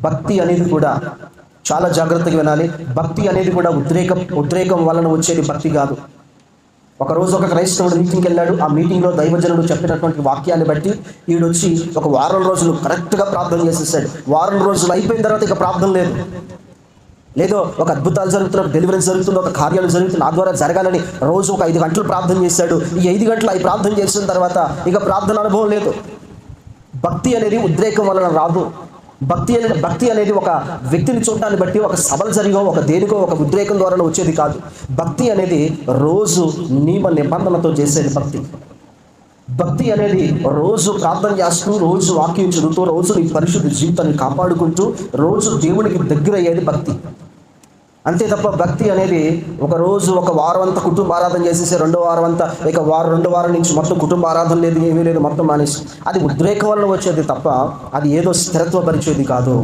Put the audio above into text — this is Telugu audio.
భక్తి అనేది కూడా చాలా జాగ్రత్తగా వినాలి. భక్తి అనేది కూడా ఉద్రేకం వలన వచ్చేది భక్తి కాదు. ఒకరోజు ఒక క్రైస్తవుడు మీటింగ్కి వెళ్ళాడు. ఆ మీటింగ్లో దైవజనుడు చెప్పినటువంటి వాక్యాన్ని బట్టి ఈడొచ్చి ఒక వారం రోజులు కరెక్ట్గా ప్రార్థన చేసేసాడు. వారం రోజులు అయిపోయిన తర్వాత ఇక ప్రార్థన లేదు. లేదో ఒక అద్భుతాలు జరుగుతున్న, డెలివరెన్స్ జరుగుతుంది, ఒక కార్యాలు జరుగుతుంది, నా ద్వారా జరగాలని రోజు ఒక 5 గంటలు ప్రార్థన చేశాడు. ఈ 5 గంటలు అవి ప్రార్థన చేసిన తర్వాత ఇక ప్రార్థన అనుభవం లేదు. భక్తి అనేది ఉద్రేకం వలన రాదు. భక్తి అనేది ఒక వ్యక్తిని చూడటాన్ని బట్టి, ఒక సభలు జరిగో, ఒక దేనికో, ఒక ఉద్రేకం ద్వారా వచ్చేది కాదు. భక్తి అనేది రోజు నియమ నిబంధనతో చేసేది భక్తి. భక్తి అనేది రోజు ప్రార్థన చేస్తూ, రోజు వాక్యం చదువుతూ, రోజు నీ పరిశుద్ధ జీవితాన్ని కాపాడుకుంటూ, రోజు దేవునికి దగ్గర అయ్యేది భక్తి. అంతే తప్ప భక్తి అనేది ఒక రోజు ఒక వారం అంతా కుటుంబ ఆరాధన చేసేసి రెండో వారం అంతా ఇక రెండో వారం నుంచి మొత్తం కుటుంబ ఆరాధన లేదు, ఏమీ లేదు, మొత్తం మానేసి అది ఉద్రేకం వల్ల వచ్చేది తప్ప అది ఏదో స్థిరత్వపరిచేది కాదు.